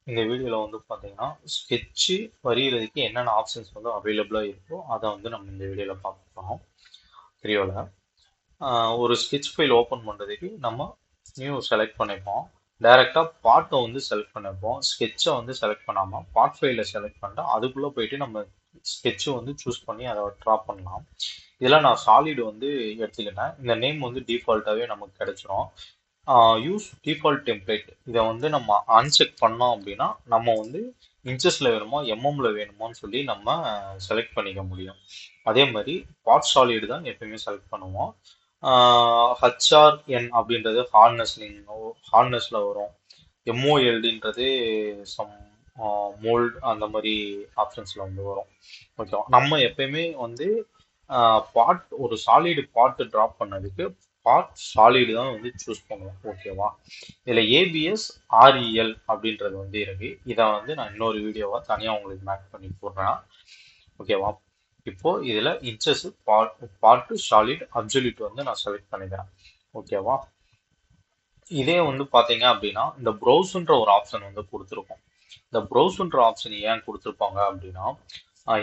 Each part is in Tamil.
இந்த வீடியோவில் வந்து பார்த்தீங்கன்னா ஸ்கெட்சு வரைகிறதுக்கு என்னென்ன ஆப்ஷன்ஸ் வந்து அவைலபிளாக இருக்கோ அதை வந்து நம்ம இந்த வீடியோவில் பார்க்க போகிறோம். வீடியோவில் ஒரு ஸ்கெட்ச் ஃபைல் ஓப்பன் பண்ணுறதுக்கு நம்ம நியூ செலக்ட் பண்ணிப்போம். டைரெக்டாக பார்ட்டை வந்து செலக்ட் பண்ணிப்போம். ஸ்கெட்சை வந்து செலக்ட் பண்ணாமல் பார்ட் ஃபைலில் செலக்ட் பண்ணிட்டு அதுக்குள்ளே போயிட்டு நம்ம ஸ்கெட்சை வந்து சூஸ் பண்ணி அதை ட்ரா பண்ணலாம். இதெல்லாம் நான் சாலிடு வந்து எடுத்துக்கிட்டேன். இந்த நேம் வந்து டிஃபால்ட்டாகவே நமக்கு கிடைச்சிரும். யூஸ் டிஃபால்ட் டெம்ப்ளேட் இதை வந்து நம்ம அன்செக் பண்ணோம் அப்படின்னா நம்ம வந்து இன்ச்சஸில் வேணுமா எம்எம்ல வேணுமான்னு சொல்லி நம்ம செலக்ட் பண்ணிக்க முடியும். அதே மாதிரி பார்ட் சாலிடு தான் எப்பயுமே செலக்ட் பண்ணுவோம். ஹச்ஆர்என் அப்படின்றது ஹார்னஸில் வரும். எம்ஓஎல்டின்றது சம் மோல்ட் அந்த மாதிரி ஆப்ஷன்ஸில் வந்து வரும். ஓகேவா, நம்ம எப்பயுமே வந்து ஒரு சாலிடு பார்ட் ட்ராப் பண்ணதுக்கு பார்ட் சாலிடு தான் வந்து சூஸ் பண்ணுவோம். ஓகேவா, இதில் ஏபிஎஸ் ஆர்இஎல் அப்படின்றது வந்து இருக்கு. இதை வந்து நான் இன்னொரு வீடியோவாக தனியாக உங்களுக்கு மேக் பண்ணி போடுறேன். ஓகேவா, இப்போ இதில் இன்ச்சஸ் பார்ட் சாலிட் அப்சல்யூட் வந்து நான் செலக்ட் பண்ணிக்கிறேன். ஓகேவா, இதே வந்து பார்த்தீங்க அப்படின்னா இந்த ப்ரௌஸ்ன்ற ஒரு ஆப்ஷன் வந்து கொடுத்துருக்கோம். இந்த ப்ரௌஸ்ன்ற ஆப்ஷன் ஏன் கொடுத்துருப்பாங்க அப்படின்னா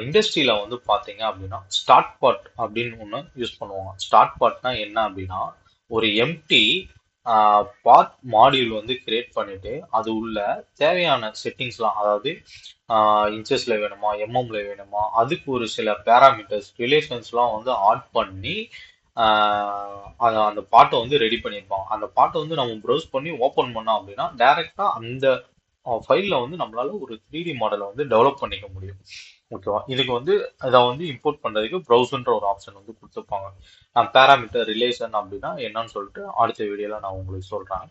இண்டஸ்ட்ரியில் வந்து பார்த்தீங்க அப்படின்னா ஸ்டார்ட் பார்ட் அப்படின்னு ஒன்று யூஸ் பண்ணுவாங்க. ஸ்டார்ட் பார்ட்னா என்ன அப்படின்னா ஒரு எம்டி பார்ட் மாடியூல் வந்து கிரியேட் பண்ணிட்டு அது உள்ள தேவையான செட்டிங்ஸ்லாம், அதாவது இன்ச்சஸ்ல வேணுமா எம்எம்ல வேணுமா அதுக்கு ஒரு சில பேராமீட்டர்ஸ் ரிலேஷன்ஸ்லாம் வந்து ஆட் பண்ணி அந்த பாட்டை வந்து ரெடி பண்ணியிருப்பாங்க. அந்த பாட்டை வந்து நம்ம ப்ரௌஸ் பண்ணி ஓப்பன் பண்ணோம் அப்படின்னா டைரெக்டாக அந்த ஃபைலில் வந்து நம்மளால ஒரு 3D மாடலை வந்து டெவலப் பண்ணிக்க முடியும். ஓகேவா, இதுக்கு வந்து அதை வந்து இம்போர்ட் பண்ணுறதுக்கு ப்ரௌசர்ன்ற ஒரு ஆப்ஷன் வந்து கொடுத்துருப்பாங்க. நான் பேராமீட்டர் ரிலேஷன் அப்படின்னா என்னன்னு சொல்லிட்டு அடுத்த வீடியோவில் நான் உங்களுக்கு சொல்கிறேன்.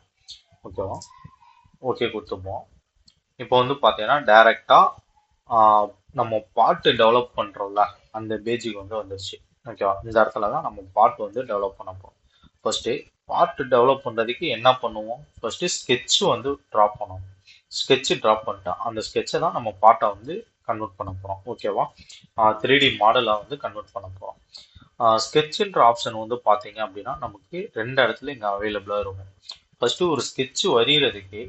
ஓகேவா, ஓகே கொடுத்துப்போம். இப்போ வந்து பார்த்தீங்கன்னா டைரெக்டாக நம்ம பாட்டு டெவலப் பண்ணுறோம்ல அந்த பேஜுக்கு வந்து வந்துருச்சு. ஓகேவா, இந்த இடத்துல தான் நம்ம பாட்டு வந்து டெவலப் பண்ண போகிறோம். ஃபர்ஸ்ட்டு பார்ட் டெவலப் பண்ணுறதுக்கு என்ன பண்ணுவோம், ஃபர்ஸ்ட்டு ஸ்கெட்ச் வந்து ட்ராப் பண்ணுவோம். ஸ்கெட்ச் ட்ராப் பண்ணிட்டா அந்த ஸ்கெட்சை தான் நம்ம பாட்டை வந்து கன்வெர்ட் பண்ண போகிறோம். ஓகேவா, 3D மாடலாக வந்து கன்வெர்ட் பண்ண போகிறோம். ஸ்கெட்சுன்ற ஆப்ஷன் வந்து பார்த்தீங்க அப்படின்னா நமக்கு ரெண்டு இடத்துல இங்கே அவைலபிளாக இருக்கும். ஃபர்ஸ்ட்டு ஒரு ஸ்கெட்ச் வரைகிறதுக்கு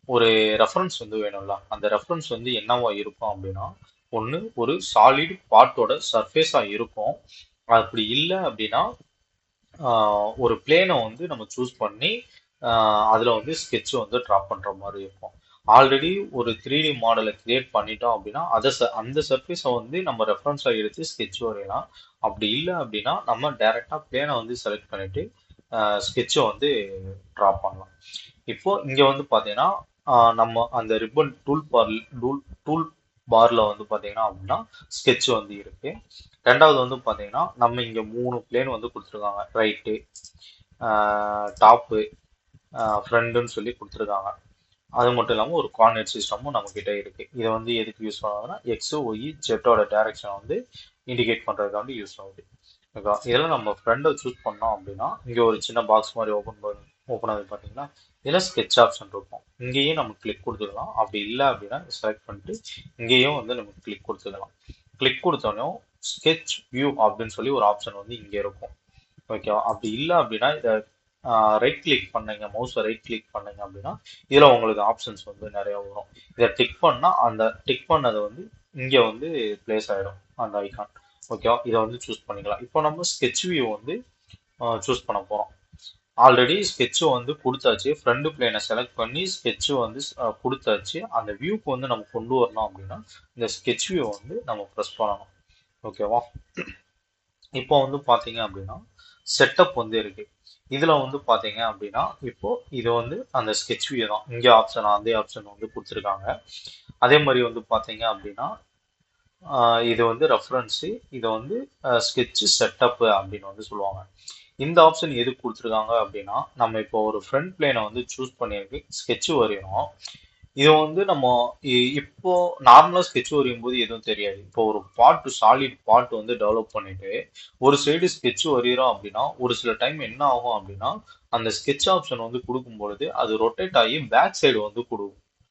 ஒரு ரெஃபரன்ஸ் வந்து வேணும்ல, அந்த ரெஃபரன்ஸ் வந்து என்னவா இருக்கும் அப்படின்னா ஒன்று ஒரு சாலிட் பார்ட்டோட சர்ஃபேஸாக இருக்கும். அப்படி இல்லை அப்படின்னா ஒரு பிளேனை வந்து நம்ம சூஸ் பண்ணி அதில் வந்து ஸ்கெட்ச் வந்து ட்ராப் பண்ணுற மாதிரி இருக்கும். ஆல்ரெடி ஒரு 3D மாடலை கிரியேட் பண்ணிட்டோம் அப்படின்னா அந்த சர்ஃபேஸை வந்து நம்ம ரெஃபரன்ஸாக எடுத்து ஸ்கெட்ச் வரையலாம். அப்படி இல்லை அப்படின்னா நம்ம டைரெக்டாக பிளேனை வந்து செலக்ட் பண்ணிட்டு ஸ்கெட்சை வந்து ட்ராப் பண்ணலாம். இப்போ இங்கே வந்து பார்த்தீங்கன்னா நம்ம அந்த ரிப்பன் டூல் பார்ல வந்து பார்த்தீங்கன்னா அப்படின்னா ஸ்கெட்ச் வந்து இருக்கு. ரெண்டாவது வந்து பார்த்தீங்கன்னா நம்ம இங்கே 3 பிளேன் வந்து கொடுத்துருக்காங்க. ரைட்டு, டாப்பு, ஃப்ரண்ட்டுன்னு சொல்லி கொடுத்துருக்காங்க. அது மட்டும் இல்லாமல் ஒரு கோஆர்டினேட் சிஸ்டமும் நம்மக்கிட்ட இருக்குது. இதை வந்து எதுக்கு யூஸ் பண்ணுவாங்கன்னா எக்ஸு ஒய் ஜெட்டோட டைரக்ஷனை வந்து இண்டிகேட் பண்ணுறதுக்காண்டி யூஸ் ஆகுது. ஓகே, இதெல்லாம் நம்ம ஃப்ரெண்டை சூஸ் பண்ணோம் அப்படின்னா இங்கே ஒரு சின்ன பாக்ஸ் மாதிரி ஓப்பன் ஆகுது பார்த்தீங்கன்னா இதில் ஸ்கெட்ச் ஆப்ஷன் இருக்கும். இங்கேயும் நம்ம கிளிக் கொடுத்துக்கலாம். அப்படி இல்லை அப்படின்னா செலக்ட் பண்ணிட்டு இங்கேயும் வந்து நம்ம கிளிக் கொடுத்துக்கலாம். கிளிக் கொடுத்தோன்னே ஸ்கெட்ச் வியூ அப்படின்னு சொல்லி ஒரு ஆப்ஷன் வந்து இங்கே இருக்கும். ஓகேவா, அப்படி இல்லை அப்படின்னா இதை ரைட் கிளிக் பண்ணீங்க, மவுஸை ரைட் கிளிக் பண்ணீங்க அப்படின்னா இதில் உங்களுக்கு ஆப்ஷன்ஸ் வந்து நிறைய வரும். இதை டிக் பண்ணால் அந்த டிக் பண்ணதை வந்து இங்கே வந்து பிளேஸ் ஆகிடும் அந்த ஐகான். ஓகேவா, இதை வந்து சூஸ் பண்ணிக்கலாம். இப்போ நம்ம ஸ்கெட்ச் வியூ வந்து சூஸ் பண்ண போகிறோம். ஆல்ரெடி ஸ்கெட்சு வந்து கொடுத்தாச்சு. ஃப்ரண்ட் பிளேனை செலக்ட் பண்ணி ஸ்கெட்சு வந்து கொடுத்தாச்சு. அந்த வியூக்கு வந்து நம்ம கொண்டு வரணும் அப்படின்னா இந்த ஸ்கெட்ச் வியூ வந்து நம்ம ப்ரெஸ் பண்ணணும். ஓகேவா, இப்போ வந்து பார்த்தீங்க அப்படின்னா செட்டப் வந்து இருக்கு. இதில் வந்து பார்த்தீங்க அப்படின்னா இப்போ இது வந்து அந்த ஸ்கெட்ச் வியூ தான். இங்கே ஆப்ஷன் அதே ஆப்ஷன் வந்து கொடுத்துருக்காங்க. அதே மாதிரி வந்து பார்த்தீங்க அப்படின்னா இது வந்து ரெஃபரன்ஸு, இதை வந்து ஸ்கெட்சு செட்டப்பு அப்படின்னு வந்து சொல்லுவாங்க. இந்த ஆப்ஷன் எதுக்கு கொடுத்துருக்காங்க அப்படின்னா நம்ம இப்போ ஒரு ஃப்ரண்ட் பிளேனை வந்து சூஸ் பண்ணியிருக்கு ஸ்கெட்ச் வரையணும். இது வந்து நம்ம இப்போ நார்மலாக ஸ்கெட்ச் வரையும் போது எதுவும் தெரியாது. இப்போ ஒரு சாலிட் பார்ட் வந்து டெவலப் பண்ணிட்டு ஒரு சைடு ஸ்கெட்ச் வரைகிறோம் அப்படின்னா ஒரு சில டைம் என்ன ஆகும் அப்படின்னா அந்த ஸ்கெட்ச் ஆப்ஷன் வந்து கொடுக்கும் பொழுது அது ரொட்டேட் ஆகி பேக் சைடு வந்து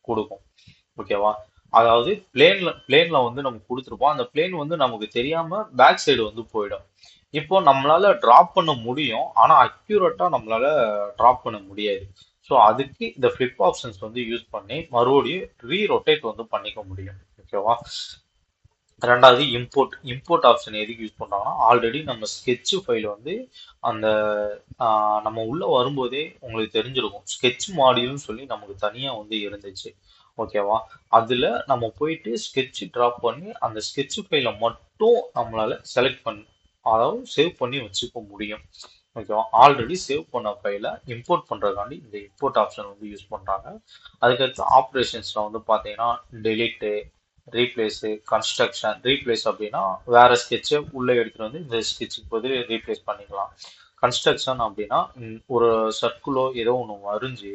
கொடுக்கும். ஓகேவா, அதாவது பிளேன்ல வந்து நம்ம கொடுத்துருப்போம். அந்த பிளேன் வந்து நமக்கு தெரியாம பேக் சைடு வந்து போயிடும். இப்போ நம்மளால டிராப் பண்ண முடியும், ஆனா அக்யூரேட்டா நம்மளால டிராப் பண்ண முடியாது. ஸோ அதுக்கு இந்த ஃபிளிப் ஆப்ஷன்ஸ் வந்து யூஸ் பண்ணி மறுபடியும் ரீரொட்டேட் வந்து பண்ணிக்க முடியும். ஓகேவா? ரெண்டாவது இம்போர்ட் ஆப்ஷன் எதுக்கு யூஸ் பண்றாங்கன்னா, ஆல்ரெடி நம்ம ஸ்கெட்ச் ஃபைல் வந்து அந்த நம்ம உள்ள வரும்போதே உங்களுக்கு தெரிஞ்சிருக்கும். ஸ்கெட்ச் மாடியூல்னு சொல்லி நமக்கு தனியா வந்து இருந்துச்சு. ஓகேவா? அதுல நம்ம போயிட்டு ஸ்கெட்ச் டிராப் பண்ணி அந்த ஸ்கெட்ச் ஃபைல மட்டும் நம்மளால செலக்ட் பண்ணி அதாவது சேவ் பண்ணி வச்சுக்க முடியும். ஓகேவா? ஆல்ரெடி சேவ் பண்ண ஃபைலை இம்போர்ட் பண்றதுக்காண்டி இந்த இம்போர்ட் ஆப்ஷன் வந்து யூஸ் பண்றாங்க. அதுக்கடுத்து ஆப்ரேஷன்ஸ்ல வந்து பாத்தீங்கன்னா டெலிட்டு, ரீப்ளேஸு, கன்ஸ்ட்ரக்ஷன். ரீப்ளேஸ் அப்படின்னா வேற ஸ்கெட்சை உள்ள எடுத்துட்டு வந்து இந்த ஸ்கெட்சுக்கு பதில் ரீப்ளேஸ் பண்ணிக்கலாம். கன்ஸ்ட்ரக்ஷன் அப்படின்னா ஒரு சர்க்கிளோ ஏதோ ஒன்று வரைஞ்சி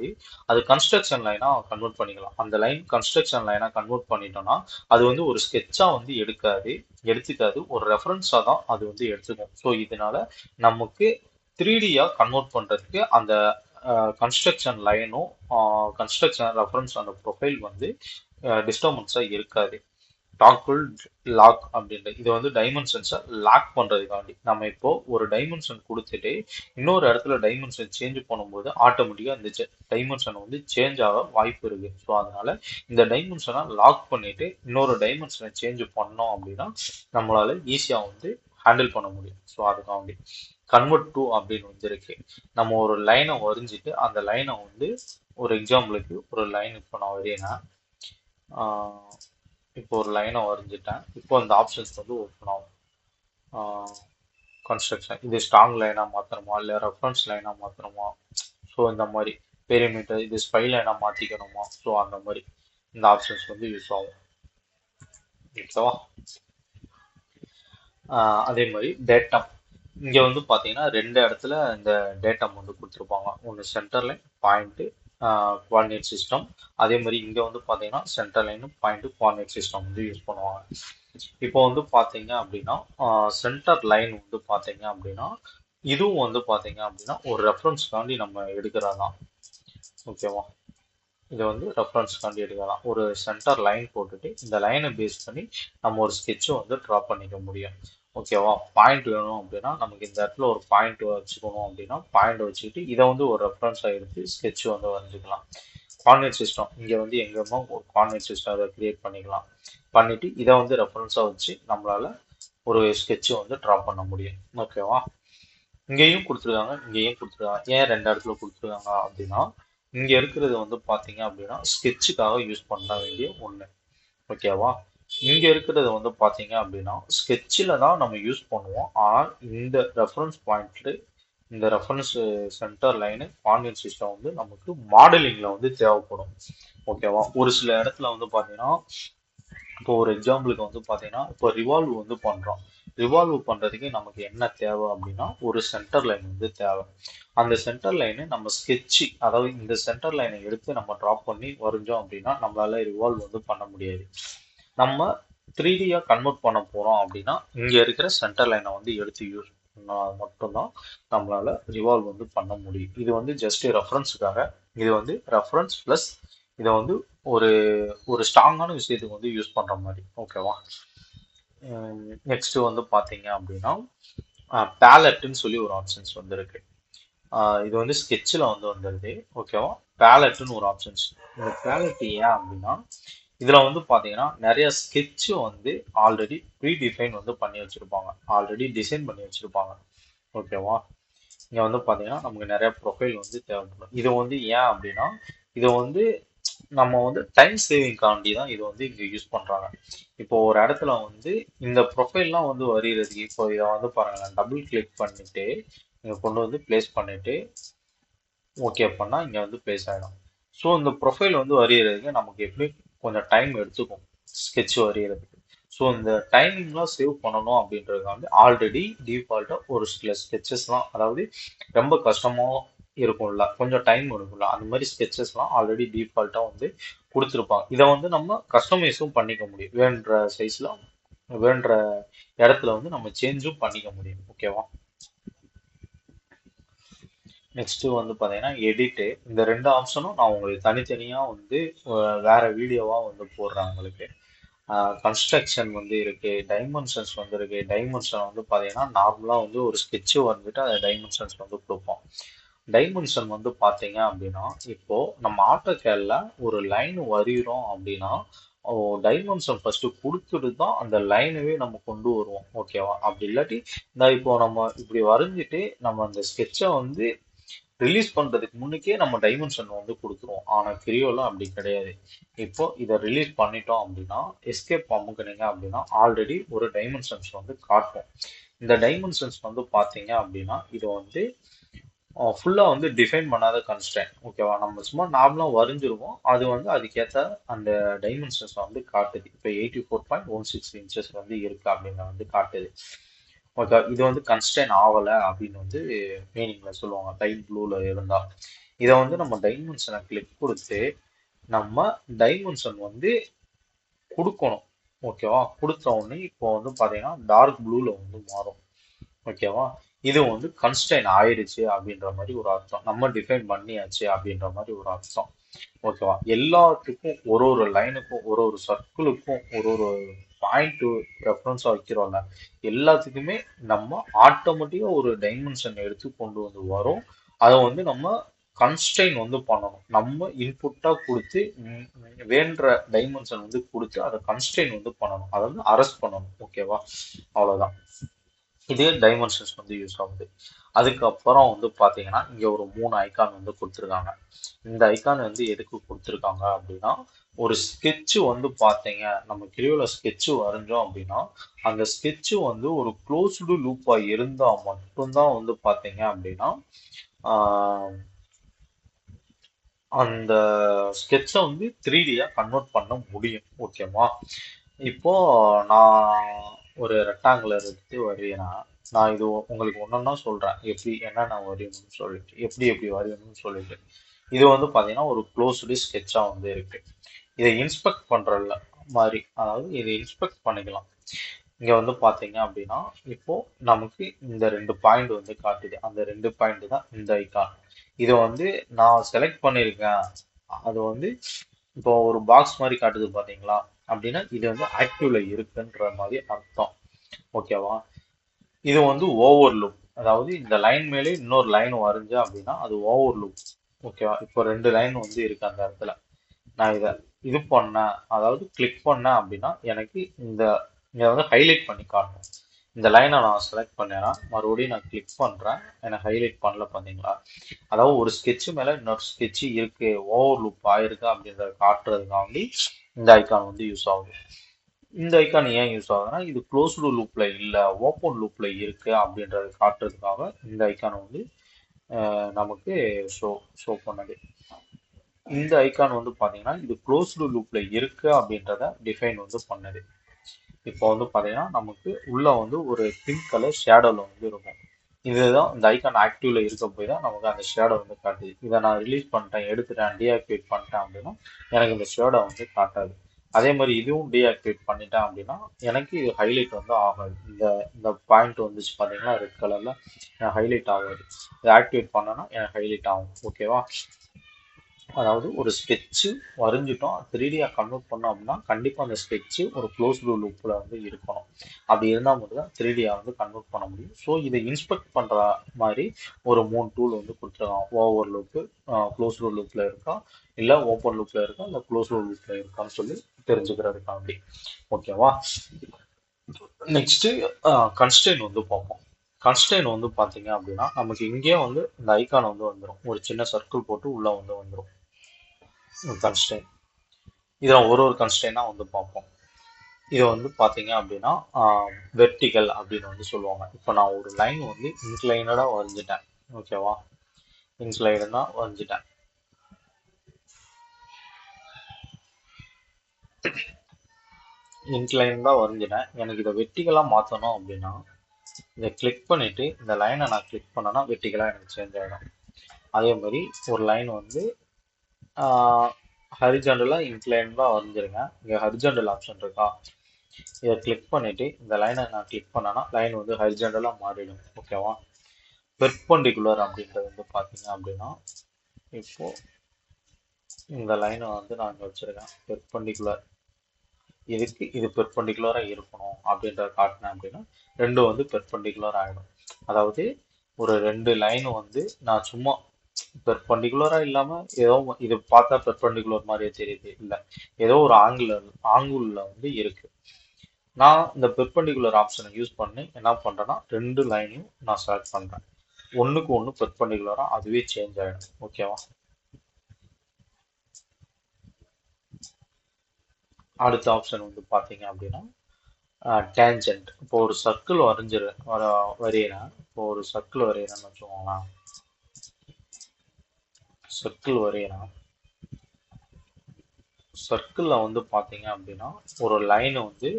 அது கன்ஸ்ட்ரக்ஷன் லைனா கன்வெர்ட் பண்ணிக்கலாம். அந்த லைன் கன்ஸ்ட்ரக்ஷன் லைனா கன்வெர்ட் பண்ணிட்டோம்னா அது வந்து ஒரு ஸ்கெட்சா வந்து எடுத்துக்காது, ஒரு ரெஃபரன்ஸா தான் அது வந்து எடுத்துக்கும். ஸோ இதனால நமக்கு 3Dயா கன்வெர்ட் பண்றதுக்கு அந்த கன்ஸ்ட்ரக்ஷன் லைனும் கன்ஸ்ட்ரக்ஷன் ரெஃபரன்ஸ் அந்த ப்ரொஃபைல் வந்து டிஸ்டர்பன்ஸா இருக்காது. டாக்குள் லாக் அப்படின்றது இது வந்து டைமென்ஷன்ஸை லாக் பண்றதுக்காண்டி நம்ம இப்போ ஒரு டைமென்ஷன் கொடுத்துட்டு இன்னொரு இடத்துல டைமென்ஷன் சேஞ்ச் பண்ணும்போது ஆட்டோமேட்டிக்கா இந்த டைமென்ஷன் வந்து சேஞ்ச் ஆக வாய்ப்பு இருக்கு. ஸோ அதனால இந்த டைமென்ஷனை லாக் பண்ணிட்டு இன்னொரு டைமென்ஷனை சேஞ்ச் பண்ணோம் அப்படின்னா நம்மளால ஈஸியா வந்து ஹேண்டில் பண்ண முடியும். ஸோ அதுக்காண்டி கன்வெர்ட் டு அப்படின்னு வந்து இருக்கு. நம்ம ஒரு லைனை வரைஞ்சிட்டு அந்த லைனை வந்து ஒரு எக்ஸாம்பிளுக்கு ஒரு லைன் இப்போ நான் வரையினா இப்போ ஒரு லைனை வரைஞ்சிட்டேன். இப்போ அந்த ஆப்ஷன்ஸ் வந்து ஓப்பன் ஆகும். கன்ஸ்ட்ரக்ஷன் இது ஸ்ட்ராங் லைனா மாத்தணுமா இல்லை ரெஃபரன்ஸ் லைனா மாத்தணுமா, ஸோ இந்த மாதிரி பெரிமீட்டர் இது ஸ்பை லைனா மாத்திக்கணுமா, ஸோ அந்த மாதிரி இந்த ஆப்ஷன்ஸ் வந்து யூஸ் ஆகும். ஓகேவா? அதே மாதிரி டேட்டம் இங்க வந்து பாத்தீங்கன்னா ரெண்டு இடத்துல இந்த டேட்டம் வந்து கொடுத்துருப்பாங்க. ஒன்று centre line point coordinate system. அதே மாதிரி இங்க வந்து பாத்தீங்கன்னா centre line point coordinate system வந்து யூஸ் பண்ணுவாங்க. இப்போ வந்து பாத்தீங்க அப்படின்னா சென்டர் லைன் வந்து பாத்தீங்க அப்படின்னா இதுவும் வந்து பாத்தீங்க அப்படின்னா ஒரு ரெஃபரன்ஸ்க்காண்டி நம்ம எடுக்கிறதான். ஓகேவா? இதை வந்து ரெஃபரன்ஸ்க்காண்டி எடுக்கலாம். ஒரு சென்டர் லைன் போட்டுட்டு இந்த லைனை பேஸ் பண்ணி நம்ம ஒரு ஸ்கெட்சை வந்து ட்ரா பண்ணிக்க முடியும். ஓகேவா? பாயிண்ட் வேணும் அப்படின்னா நமக்கு இந்த இடத்துல ஒரு பாயிண்ட் வச்சுக்கணும் அப்படின்னா பாயிண்ட் வச்சுக்கிட்டு இதை வந்து ஒரு ரெஃபரன்ஸாக எடுத்து ஸ்கெட்ச் வந்து வரைஞ்சிக்கலாம். கோஆர்டினேட் சிஸ்டம் இங்கே வந்து எங்கேயுமோ ஒரு கோஆர்டினேட் சிஸ்டம் அதை கிரியேட் பண்ணிக்கலாம். பண்ணிட்டு இதை வந்து ரெஃபரன்ஸாக வச்சு நம்மளால ஒரு ஸ்கெட்சை வந்து ட்ரா பண்ண முடியும். ஓகேவா? இங்கேயும் கொடுத்துருக்காங்க, இங்கேயும் கொடுத்துருக்காங்க. ஏன் ரெண்டு இடத்துல கொடுத்துருக்காங்க அப்படின்னா இங்க இருக்கிறது வந்து பாத்தீங்க அப்படின்னா ஸ்கெட்சுக்காக யூஸ் பண்ண வேண்டிய ஒண்ணு. ஓகேவா? இங்க இருக்கிறது வந்து பாத்தீங்க அப்படின்னா ஸ்கெட்சில் தான் நம்ம யூஸ் பண்ணுவோம். ஆனால் இந்த ரெஃபரன்ஸ் பாயிண்ட்ல இந்த reference centre line coordinate system வந்து நமக்கு மாடலிங்ல வந்து தேவைப்படும். ஓகேவா? ஒரு சில இடத்துல வந்து பாத்தீங்கன்னா இப்போ ஒரு எக்ஸாம்பிளுக்கு வந்து பாத்தீங்கன்னா இப்போ ரிவால்வ் வந்து பண்றோம். ரிவால்வ் பண்றதுக்கு நமக்கு என்ன தேவை அப்படின்னா ஒரு சென்டர் லைன் வந்து தேவை. அந்த சென்டர் லைனு நம்ம ஸ்கெட்ச் அதாவது இந்த சென்டர் லைனை எடுத்து நம்ம ட்ராப் பண்ணி வரைஞ்சோம் அப்படின்னா நம்மளால ரிவால்வ் வந்து பண்ண முடியாது. நம்ம 3Dயா கன்வெர்ட் பண்ண போறோம் அப்படின்னா இங்க இருக்கிற சென்டர் லைனை வந்து எடுத்து யூஸ் பண்ணா மட்டும்தான் நம்மளால ரிவால்வ் வந்து பண்ண முடியும். இது வந்து ஜஸ்ட் ரெஃபரன்ஸுக்காக. இது வந்து ரெஃபரன்ஸ் பிளஸ் இதை வந்து ஒரு ஒரு ஸ்ட்ராங்கான விஷயத்துக்கு வந்து யூஸ் பண்ற மாதிரி. ஓகேவா? நெக்ஸ்ட் வந்து பாத்தீங்க அப்படின்னா பேலட்னு சொல்லி ஒரு ஆப்ஷன்ஸ் வந்து இருக்கு. இது வந்து ஸ்கெட்சில் வந்து வந்துடுது. ஓகேவா? பேலட்னு ஒரு ஆப்ஷன்ஸ். இந்த பேலட் ஏன் அப்படின்னா இதுல வந்து பாத்தீங்கன்னா நிறைய ஸ்கெட்ச் வந்து ஆல்ரெடி ப்ரீ டிஃபைன் வந்து பண்ணி வச்சிருப்பாங்க, ஆல்ரெடி டிசைன் பண்ணி வச்சிருப்பாங்க. ஓகேவா? இங்க வந்து பாத்தீங்கன்னா நமக்கு நிறைய ப்ரொஃபைல் வந்து தேவைப்படும். இது வந்து ஏன் அப்படின்னா இது வந்து நம்ம வந்து டைம் சேவிங் காண்டி தான் இது வந்து இங்க யூஸ் பண்றாங்க. இப்போ ஒரு இடத்துல வந்து இந்த ப்ரொஃபைல்லாம் வந்து வரைகிறதுக்கு இப்போ இதை வந்து பாருங்களேன், டபுள் கிளிக் பண்ணிட்டு இங்க கொண்டு வந்து பிளேஸ் பண்ணிட்டு ஓகே பண்ணா இங்க வந்து பிளேஸ் ஆயிடும். ஸோ இந்த ப்ரொஃபைல் வந்து வரைகிறதுக்கு நமக்கு எப்படி கொஞ்சம் டைம் எடுத்துக்கும் ஸ்கெட்ச் வரைகிறதுக்கு. ஸோ இந்த டைமிங்லாம் சேவ் பண்ணணும் அப்படின்றதுக்கு வந்து ஆல்ரெடி டிஃபால்ட்டாக ஒரு சில ஸ்கெட்சஸ்லாம் அதாவது ரொம்ப கஷ்டமாக இருக்கும்ல, கொஞ்சம் டைம் எடுக்கும்ல, அந்த மாதிரி ஸ்கெட்சஸ்லாம் ஆல்ரெடி டிஃபால்ட்டாக வந்து கொடுத்துருப்பாங்க. இதை வந்து நம்ம கஸ்டமைஸும் பண்ணிக்க முடியும். வேண்ட சைஸில் வேண்ட இடத்துல வந்து நம்ம சேஞ்சும் பண்ணிக்க முடியும். ஓகேவா? நெக்ஸ்ட் வந்து பார்த்தீங்கன்னா எடிட்டு. இந்த ரெண்டு ஆப்ஷனும் நான் உங்களுக்கு தனித்தனியாக வந்து வேற வீடியோவாக வந்து போடுறேன் உங்களுக்கு. கன்ஸ்ட்ரக்ஷன் வந்து இருக்கு, டைமென்ஷன்ஸ் வந்து இருக்கு. டைமென்ஷன் வந்து பார்த்தீங்கன்னா நார்மலாக வந்து ஒரு ஸ்கெட்சு வந்துட்டு அதை டைமென்ஷன்ஸ் வந்து கொடுப்போம். டைமென்ஷன் வந்து பாத்தீங்க அப்படின்னா, இப்போ நம்ம ஆட்டோகேட்ல ஒரு லைன் வரைகிறோம் அப்படின்னா, டைமென்ஷன் ஃபர்ஸ்ட் கொடுத்துட்டு தான் அந்த லைனவே நம்ம கொண்டு வருவோம். ஓகேவா? அப்படி இல்லாட்டி இந்த இப்போ நம்ம இப்படி வரைஞ்சிட்டு நம்ம அந்த ஸ்கெட்சை வந்து ரிலீஸ் பண்றதுக்கு முன்னுக்கே நம்ம டைமென்ஷன் வந்து கொடுத்துருவோம். ஆனா கிரியோல அப்படி கிடையாது. இப்போ இதை ரிலீஸ் பண்ணிட்டோம் அப்படின்னா, எஸ்கேப் அமுக்குனீங்க அப்படின்னா ஆல்ரெடி ஒரு டைமென்ஷன்ஸ் வந்து காட்டும். இந்த டைமென்ஷன்ஸ் வந்து பாத்தீங்க அப்படின்னா இது வந்து ஃபுல்லா வந்து டிஃபைன் பண்ணாத கன்ஸ்ட்ரெயின். ஓகேவா? நம்ம சும்மா நார்மலா வரைஞ்சிருவோம். அது வந்து அதுக்கேற்ற அந்த டைமென்ஷன்ஸ் வந்து காட்டுது. இப்போ 84.16 இன்ச்சஸ் வந்து இருக்கு அப்படின்னு வந்து காட்டுது. ஓகே, இது வந்து கன்ஸ்ட்ரெயின் ஆகலை அப்படின்னு வந்து மீனிங்ல சொல்லுவாங்க லைட் ப்ளூல இருந்தா. இதை வந்து நம்ம டைமென்ஷனை கிளிக் கொடுத்து நம்ம டைமென்ஷன் வந்து கொடுக்கணும். ஓகேவா? கொடுத்த உடனே இப்போ வந்து பாத்தீங்கன்னா டார்க் ப்ளூல வந்து மாறும். ஓகேவா? இது வந்து கன்ஸ்ட்ரெயின் ஆயிடுச்சு அப்படின்ற மாதிரி ஒரு அர்த்தம். நம்ம டிஃபைன் பண்ணியாச்சு அப்படின்ற மாதிரி ஒரு அர்த்தம். ஓகேவா? எல்லாத்துக்கும் ஒரு ஒரு லைனுக்கும் ஒரு ஒரு சர்க்கிளுக்கும் ஒரு ஒரு பாயிண்ட் ரெஃபரன்ஸா வைக்கிறோம்ல, எல்லாத்துக்குமே நம்ம ஆட்டோமேட்டிக்கா ஒரு டைமென்ஷன் எடுத்து கொண்டு வந்து வரும். அதை வந்து நம்ம கன்ஸ்ட்ரெயின் வந்து பண்ணணும். நம்ம இன்புட்டா கொடுத்து வேண்ட டைமென்ஷன் வந்து கொடுத்து அதை கன்ஸ்ட்ரெயின் வந்து பண்ணணும். அதை வந்து அரெஸ்ட் பண்ணணும். ஓகேவா? அவ்வளவுதான். இதே டைமென்ஷன்ஸ் வந்து யூஸ் ஆகுது. அதுக்கப்புறம் வந்து பாத்தீங்கன்னா இங்க ஒரு 3 ஐகான் வந்து கொடுத்துருக்காங்க. இந்த ஐகான் வந்து எதுக்கு கொடுத்துருக்காங்க அப்படின்னா, ஒரு ஸ்கெட்ச் வந்து பாத்தீங்க நம்ம கிரியோல ஸ்கெட்ச் வரைஞ்சோம் அப்படின்னா அந்த ஸ்கெட்ச் வந்து ஒரு க்ளோஸ்டு லூப்பா இருந்தா மட்டும்தான் வந்து பாத்தீங்க அப்படின்னா ஆஹ் அந்த ஸ்கெட்சை வந்து 3Dயா கன்வெர்ட் பண்ண முடியும். ஓகேவா? இப்போ நான் ஒரு ரெக்டாங்குலர் எடுத்து வரையினா நான் இது உங்களுக்கு ஒன்னொன்னா சொல்றேன் எப்படி என்னென்ன வரையணும்னு சொல்லிட்டு எப்படி எப்படி வரையணும்னு சொல்லிட்டு. இது வந்து பாத்தீங்கன்னா ஒரு க்ளோஸ்டு ஸ்கெட்சா வந்து இருக்கு. இதை இன்ஸ்பெக்ட் பண்றதுல மாதிரி, அதாவது இதை இன்ஸ்பெக்ட் பண்ணிக்கலாம். இங்க வந்து பாத்தீங்க அப்படின்னா இப்போ நமக்கு இந்த 2 பாயிண்ட் வந்து காட்டுது. அந்த 2 பாயிண்ட் தான் இந்த ஐகான். இதை வந்து நான் செலக்ட் பண்ணியிருக்கேன். அது வந்து இப்போ ஒரு பாக்ஸ் மாதிரி காட்டுது பாத்தீங்களா? அப்படின்னா இது வந்து ஆக்டிவ்ல இருக்குன்ற மாதிரி அர்த்தம். ஓகேவா? இது வந்து ஓவர்லுக், அதாவது இந்த லைன் மேலே இன்னொரு லைன் வரைஞ்ச அப்படின்னா அது ஓவர்லுக். ஓகேவா? இப்போ 2 லைன் வந்து இருக்கு அந்த இடத்துல. நான் இதை இது பண்ணேன், அதாவது கிளிக் பண்ணேன் அப்படின்னா எனக்கு இந்த இதை வந்து ஹைலைட் பண்ணி காட்டும். இந்த லைனை நான் செலக்ட் பண்ணேன்னா மறுபடியும் நான் கிளிக் பண்றேன், எனக்கு ஹைலைட் பண்ணல பாத்தீங்களா? அதாவது ஒரு ஸ்கெட்ச் மேல இன்னொரு ஸ்கெட்ச் இருக்கு, ஓவர் லுக் ஆயிருக்கு அப்படின்றத காட்டுறதுக்காண்டி இந்த ஐகான் வந்து யூஸ் ஆகுது. இந்த ஐகான் ஏன் யூஸ் ஆகுதுன்னா இது க்ளோஸ்டு லூப்ல இல்ல ஓப்பன் லூப்ல இருக்கு அப்படின்றத காட்டுறதுக்காக இந்த ஐகான் வந்து நமக்கு ஷோ ஷோ பண்ணது. இந்த ஐகான் வந்து பாத்தீங்கன்னா இது க்ளோஸ்டு லூப்ல இருக்கு அப்படின்றத டிஃபைன் வந்து பண்ணுது. இப்போ வந்து பாத்தீங்கன்னா நமக்கு உள்ள வந்து ஒரு பிங்க் கலர் ஷேடோல வந்து இருக்கும். இதுதான் இந்த ஐகான் ஆக்டிவ்ல இருக்க போய் தான் நமக்கு அந்த ஷேடோ வந்து காட்டுது. இதை நான் ரிலீஸ் பண்ணிட்டேன், எடுத்துட்டேன், டீஆக்டிவேட் பண்ணிட்டேன் அப்படின்னா எனக்கு இந்த ஷேடோ வந்து காட்டாது. அதே மாதிரி இதுவும் டீஆக்டிவேட் பண்ணிட்டேன் அப்படின்னா எனக்கு இது ஹைலைட் வந்து ஆகாது. இந்த இந்த பாயிண்ட் வந்துச்சு பாத்தீங்கன்னா ரெட் கலர்ல ஹைலைட் ஆகாது. இதை ஆக்டிவேட் பண்ணனா எனக்கு ஹைலைட் ஆகும். ஓகேவா? அதாவது ஒரு ஸ்கெட்ச் வரைஞ்சிட்டோம் 3Dயா கன்வெர்ட் பண்ணோம் அப்படின்னா கண்டிப்பா அந்த ஸ்கெட்ச் ஒரு க்ளோஸ்டு லூப்ல வந்து இருக்கணும். அப்படி இருந்தா மட்டும் தான் 3Dயா வந்து கன்வெர்ட் பண்ண முடியும். ஸோ இதை இன்ஸ்பெக்ட் பண்ற மாதிரி ஒரு 3 டூல் வந்து கொடுத்துருக்காங்க. ஓவர் லூப்பு, க்ளோஸ்டு லூப்ல இருக்கா, இல்ல ஓப்பன் லூப்ல இருக்கா, இல்ல க்ளோஸ்டு லூப்ல இருக்கான்னு சொல்லி தெரிஞ்சுக்கிறதுக்காண்டி. ஓகேவா? நெக்ஸ்ட் கன்ஸ்ட்ரெயின் வந்து பார்ப்போம். கன்ஸ்ட்ரெயின் வந்து பாத்தீங்க அப்படின்னா நமக்கு இங்கேயே வந்து இந்த ஐகான் வந்து வந்துடும். ஒரு சின்ன சர்க்கிள் போட்டு உள்ள வந்து வந்துடும் கன்ஸ்ட்ரெயின். இதில் ஒரு ஒரு கன்ஸ்ட்ரெயினாக வந்து பார்ப்போம். இதை வந்து பார்த்தீங்க அப்படின்னா வெர்டிகல் அப்படின்னு வந்து சொல்லுவாங்க. இப்போ நான் ஒரு லைன் வந்து இன்க்ளைனடாக வரைஞ்சிட்டேன். ஓகேவா? இன்க்ளைனா வரைஞ்சிட்டேன். இன்க்ளைனாக வரைஞ்சிட்டேன். எனக்கு இதை வெர்டிகலாக மாற்றணும் அப்படின்னா இதை கிளிக் பண்ணிட்டு இந்த லைனை நான் கிளிக் பண்ணேன்னா வெர்டிகலாக எனக்கு சேஞ்ச் ஆகிடும். அதே மாதிரி ஒரு லைன் வந்து ஹரிஜாண்டலாக இன்க்ளைனாக வரைஞ்சிருங்க. இங்கே ஹரிஜாண்டல் ஆப்ஷன் இருக்கா, இதை கிளிக் பண்ணிட்டு இந்த லைனை நான் கிளிக் பண்ணேன்னா லைன் வந்து ஹரிஜாண்டலா மாறிடும். ஓகேவா? பெர்பெண்டிகுலர் அப்படின்றது வந்து பாத்தீங்க அப்படின்னா இப்போ இந்த லைனை வந்து நான் இங்க வச்சிருக்கேன். பெர்பெண்டிகுலர் இதுக்கு இது பெர்பெண்டிகுலரா இருக்கணும் அப்படின்றத காட்டினேன் அப்படின்னா ரெண்டும் வந்து பெர்பெண்டிகுலர் ஆகிடும். அதாவது ஒரு 2 லைன் வந்து நான் சும்மா பெர்பெண்டிகுலரா இல்லாம ஏதோ இது பார்த்தா பெர்பெண்டிகுலர் மாதிரியே தெரியுது இல்ல, ஏதோ ஒரு ஆங்குள்ள வந்து இருக்கு. நான் இந்த பெர்பெண்டிகுலர் ஆப்ஷனை யூஸ் பண்ணி என்ன பண்றேன்னா ரெண்டு லைனையும் நான் செலக்ட் பண்றேன். ஒண்ணுக்கு ஒண்ணு பெர்பெண்டிகுலரா அதுவே சேஞ்ச் ஆயிடும். ஓகேவா? அடுத்த ஆப்ஷன் வந்து பாத்தீங்க அப்படின்னா டேஞ்சன்ட். இப்போ ஒரு சர்க்கிள் வரையிறேன். இப்போ ஒரு சர்க்கிள் வரையிறேன்னு வச்சுக்கோங்களேன். சர்க்கிள் வரையிறேன். சர்க்கிள்ல வந்து பாத்தீங்க அப்படின்னா ஒரு லைன் வந்து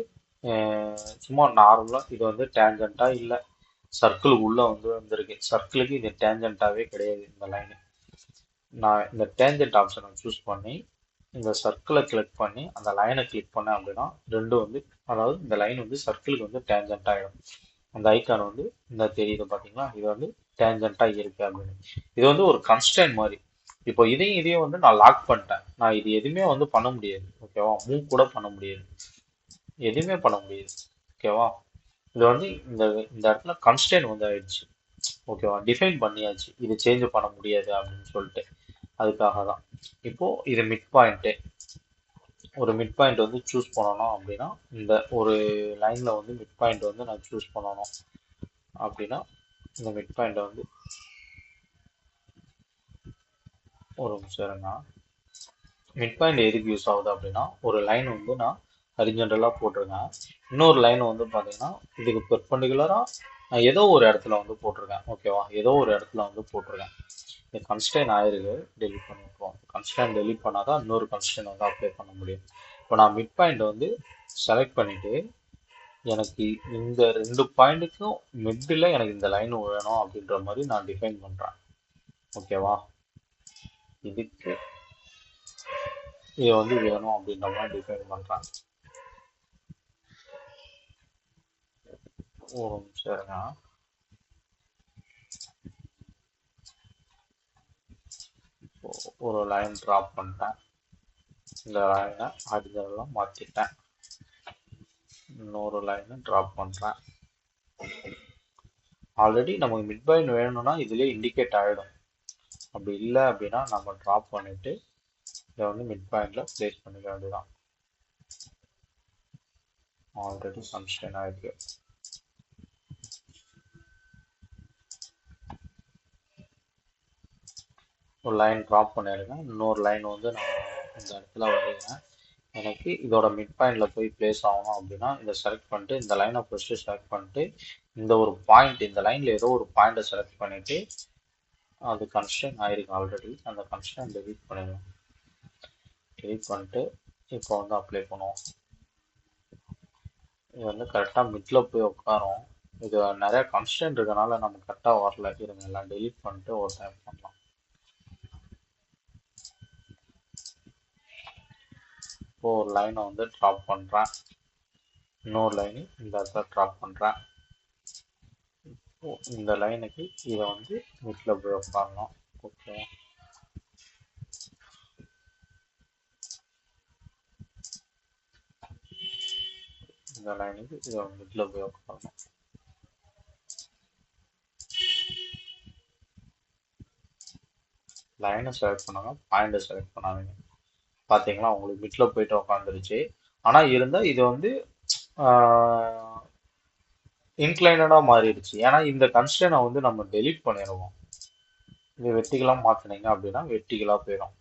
சும்மா நார்மலா இது வந்து டேஞ்சண்டா இல்ல சர்க்கிள் உள்ள வந்து வந்திருக்கு. சர்க்கிளுக்கு இது டேஞ்சண்டாவே கிடையாது இந்த லைன். நான் இந்த டேஞ்சன்ட் ஆப்ஷனை சூஸ் பண்ணி இந்த சர்க்கிளை கிளிக் பண்ணி அந்த லைனை கிளிக் பண்ணேன் அப்படின்னா ரெண்டும் வந்து, அதாவது இந்த லைன் வந்து சர்க்கிளுக்கு வந்து டேஞ்சன்ட் ஆயிடும். அந்த ஐக்கான் வந்து இந்த தெரியுது பாத்தீங்களா, இது வந்து டேஞ்சன்டா இருக்கு அப்படின்னு. இது வந்து ஒரு கன்ஸ்டன்ட் மாதிரி. இப்போ இதையும் வந்து நான் லாக் பண்ணிட்டேன். நான் இது எதுவுமே வந்து பண்ண முடியாது. ஓகேவா? மூவ் கூட பண்ண முடியாது, எதுவுமே பண்ண முடியாது. ஓகேவா? இது வந்து இந்த இந்த இடத்துல கன்ஸ்டன்ட் வந்து ஆயிடுச்சு. ஓகேவா? டிஃபைன் பண்ணியாச்சு இது சேஞ்ச் பண்ண முடியாது அப்படின்னு சொல்லிட்டு. அதுக்காக தான். இப்போ இது மிட் பாயிண்ட். ஒரு மிட் பாயிண்ட் வந்து சூஸ் பண்ணணும் அப்படின்னா இந்த ஒரு லைன்ல வந்து மிட் பாயிண்ட் வந்து நான் சூஸ் பண்ணணும் அப்படின்னா இந்த மிட் பாயிண்ட் வந்து ஒரு நிமிஷம் இருங்க. மிட் பாயிண்ட் எதுக்கு யூஸ் ஆகுது அப்படின்னா ஒரு லைன் வந்து நான் ஹரிஜென்டலாக போட்டிருக்கேன். இன்னொரு லைன் வந்து பார்த்தீங்கன்னா இதுக்கு பெர்பெண்டிகுலராக நான் ஏதோ ஒரு இடத்துல வந்து போட்டிருக்கேன். ஓகேவா? ஏதோ ஒரு இடத்துல வந்து போட்டிருக்கேன். இந்த கன்ஸ்டன்ட் ஆயிருக்கு, டெலிட் பண்ணி விட்டுருவோம். கன்ஸ்டன்ட் டெலிட் பண்ணாதான் இன்னொரு கன்ஸ்டன்ட் வந்து அப்ளை பண்ண முடியும். இப்போ நான் மிட் பாயிண்ட் வந்து செலக்ட் பண்ணிட்டு எனக்கு இந்த ரெண்டு பாயிண்ட்டுக்கும் மிடில் எனக்கு இந்த லைன் வேணும் அப்படின்ற மாதிரி நான் டிஃபைன் பண்றேன். ஓகேவா? இதுக்கு இது வந்து வேணும் அப்படின்ற மாதிரி டிஃபைன் பண்றேன். ஒரு நிமிஷம் இருங்க. ஒரு லைன் டிராப் பண்ணிட்டேன். இந்த லைனை ஹரிசாண்டலா மாத்திட்டேன். இன்னொரு லைனை டிராப் பண்றேன். ஆல்ரெடி நமக்கு மிட் பாயிண்ட் வேணும்னா இதுலயே இண்டிகேட் ஆயிடும். அப்படி இல்லை அப்படின்னா நம்ம டிராப் பண்ணிட்டு இதை வந்து மிட் பாயிண்ட்ல பிளேஸ் பண்ணிக்க வேண்டியதான். ஆல்ரெடி கன்ஸ்டன்ட் ஆயிருக்கு. ஒரு லைன் ட்ராப் பண்ணியிருக்கேன். இன்னொரு லைன் வந்து நான் இந்த இடத்துல வரைகிறேன். எனக்கு இதோட மிட் பாயிண்ட்ல போய் பிளேஸ் ஆகணும் அப்படின்னா இதை செலக்ட் பண்ணிட்டு இந்த லைனை ஃபர்ஸ்ட் செலக்ட் பண்ணிட்டு இந்த ஒரு பாயிண்ட், இந்த லைன்ல ஏதோ ஒரு பாயிண்ட்டை செலக்ட் பண்ணிட்டு அது கன்ஸ்டன்ட் ஆயிருக்கு ஆல்ரெடி, அந்த கன்ஸ்டன்ட் டெலீட் பண்ணிடுவோம். டெலீட் பண்ணிட்டு இப்போ வந்து அப்ளை பண்ணுவோம். இது வந்து கரெக்டாக மிட்ல போய் உட்காரும். இது நிறைய கன்ஸ்டன்ட் இருக்கனால நம்ம கரெக்டாக வரல. இருங்க எல்லாம் டெலீட் பண்ணிட்டு ஒரு டைம் பண்ணலாம். இப்போ ஒரு லைனை வந்து ட்ராப் பண்ணுறேன். இன்னொரு லைனு இந்த இடத்துல ட்ராப் பண்ணுறேன். இந்த லைனுக்கு இதை வந்து மிட்ல போய் உட்காரணும். ஓகே, இந்த லைனுக்கு இதை மிட்ல போய் உட்காரணும். லைனை செலக்ட் பண்ணாங்க, பாயிண்டை செலக்ட் பண்ணாதீங்க. பார்த்தீங்களா உங்களுக்கு மிட்ல போயிட்டு உட்காந்துருச்சு. ஆனால் இருந்தால் இது வந்து இன்க்ளைனடாக மாறிடுச்சு. ஏன்னா இந்த கன்ஸ்டன்டை வந்து நம்ம டெலீட் பண்ணிடுவோம். இது வெர்டிகலாக மாற்றினீங்க அப்படின்னா வெர்டிகலாக போயிடும்.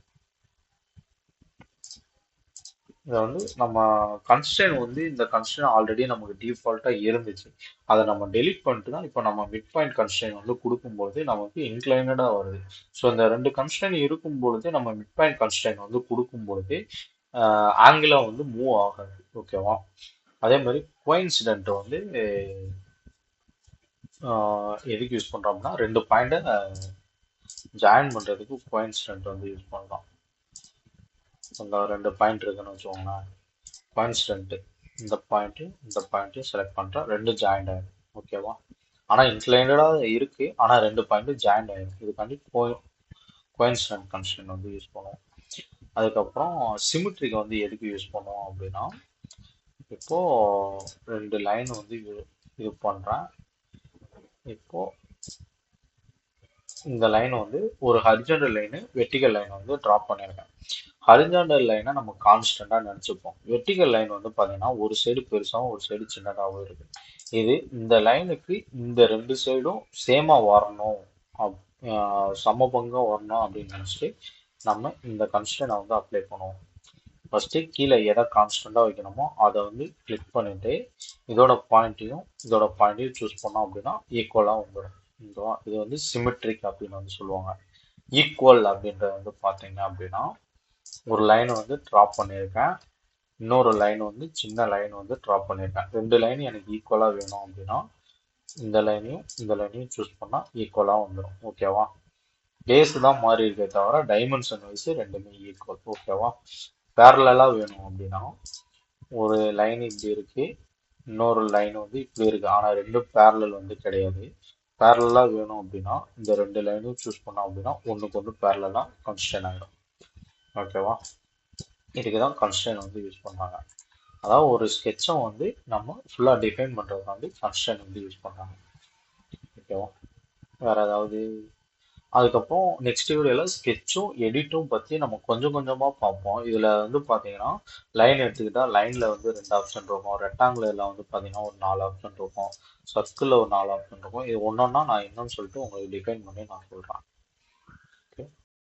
இதை வந்து நம்ம கன்ஸ்டன்ட் வந்து இந்த கன்ஸ்டன்ட் ஆல்ரெடி நமக்கு டிஃபால்ட்டாக இருந்துச்சு. அதை நம்ம டெலீட் பண்ணிட்டு தான் இப்போ நம்ம மிட் பாயிண்ட் கன்ஸ்டன்ட் வந்து கொடுக்கும்போது நமக்கு இன்க்ளைனடாக வருது. ஸோ இந்த ரெண்டு கன்ஸ்டன்ட் இருக்கும் பொழுது நம்ம மிட் பாயிண்ட் கன்ஸ்டன்ட் வந்து கொடுக்கும்பொழுது ஆங்கிளாக வந்து மூவ் ஆகாது. ஓகேவா? அதே மாதிரி கோயின்சிடென்ட் வந்து எதுக்கு யூஸ் பண்ணுறோம்னா ரெண்டு பாயிண்டை ஜாயின் பண்ணுறதுக்கு கோயின்சிடென்ட் வந்து யூஸ் பண்ணுறோம். அந்த ரெண்டு பாயிண்ட் இருக்குன்னு வச்சுக்கோங்களேன். கான்ஸ்டன்ட் இந்த பாயிண்ட்டையும் செலக்ட் பண்ணுறேன், ரெண்டு ஜாயிண்ட் ஆயிடும். ஓகேவா? ஆனால் இன்க்ளைண்டடாக இருக்கு, ஆனால் ரெண்டு பாயிண்ட்டும் ஜாயிண்ட் ஆயிடும். இதுக்காண்டி கோயின்சிடன்ட் கன்ஸ்டன்ட் வந்து யூஸ் பண்ணுவோம். அதுக்கப்புறம் சிமிட்ரிக்கு வந்து எதுக்கு யூஸ் பண்ணுவோம் அப்படின்னா இப்போ ரெண்டு லைன் வந்து இது பண்ணுறேன். இப்போ இந்த லைன் வந்து ஒரு ஹரிஜாண்டல் லைனு வெர்டிகல் லைன் வந்து ட்ராப் பண்ணியிருக்கேன். ஹரிஜாண்டல் லைனை நம்ம கான்ஸ்டன்டா நினைச்சுப்போம். வெர்டிகல் லைன் வந்து பாத்தீங்கன்னா ஒரு சைடு பெருசாகவும் ஒரு சைடு சின்னதாகவும் இருக்கு. இது இந்த லைனுக்கு இந்த ரெண்டு சைடும் சேமா வரணும், சம பங்கா வரணும் அப்படின்னு நினைச்சிட்டு நம்ம இந்த கன்ஸ்டன்டை வந்து அப்ளை பண்ணுவோம். ஃபர்ஸ்ட் கீழே எதை கான்ஸ்டன்டா வைக்கணுமோ அதை வந்து கிளிக் பண்ணிட்டு இதோட பாயிண்ட்டையும் சூஸ் பண்ணோம் அப்படின்னா ஈக்குவலா வந்துடும். இது வந்து சிமெட்ரிக் அப்படின்னு வந்து சொல்லுவாங்க. ஈக்குவல் அப்படின்றது வந்து பாத்தீங்க அப்படின்னா ஒரு லைன் வந்து ட்ராப் பண்ணியிருக்கேன், இன்னொரு லைன் வந்து சின்ன லைன் வந்து ட்ராப் பண்ணியிருக்கேன். ரெண்டு லைன் எனக்கு ஈக்குவலா வேணும் அப்படின்னா இந்த லைனையும் சூஸ் பண்ணா ஈக்குவலா வந்துடும். ஓகேவா? பேஸ் தான் மாறி இருக்கே தவிர டைமென்ஷன் வைஸ் ரெண்டுமே ஈக்குவல். ஓகேவா? பேரலா வேணும் அப்படின்னா ஒரு லைன் இப்படி இருக்கு, இன்னொரு லைன் வந்து இப்படி இருக்கு, ஆனா ரெண்டும் பேரலல் வந்து கிடையாது. பேரலா வேணும் அப்படின்னா இந்த ரெண்டு லைனையும் சூஸ் பண்ணோம் அப்படின்னா ஒண்ணுக்கு ஒன்று பேரலா கன்ஸ்ட்ரெயின் ஆகிடும். ஓகேவா? இதுக்கு தான் கன்ஸ்ட்ரெயின் வந்து யூஸ் பண்ணாங்க. அதாவது ஒரு ஸ்கெட்சை வந்து நம்ம ஃபுல்லா டிஃபைன் பண்றதுக்கு வந்து கன்ஸ்ட்ரெயின் வந்து யூஸ் பண்ணாங்க. ஓகேவா? வேற ஏதாவது? அதுக்கப்புறம் நெக்ஸ்ட் வீடியோல ஸ்கெட்சும் எடிட்டும் பத்தி நம்ம கொஞ்சம் கொஞ்சமா பார்ப்போம். இதுல வந்து பாத்தீங்கன்னா லைன் எடுத்துக்கிட்டா லைன்ல வந்து ரெண்டு ஆப்ஷன் இருக்கும், ரெக்டாங்குலர்ல வந்து பாத்தீங்கன்னா ஒரு நாலு ஆப்ஷன் இருக்கும், சர்க்கிள்ல ஒரு நாலு ஆப்ஷன் இருக்கும். இது ஒன்னொன்னா நான் என்னன்னு சொல்லிட்டு உங்களுக்கு டிஃபைன் பண்ணி நான் சொல்றேன்.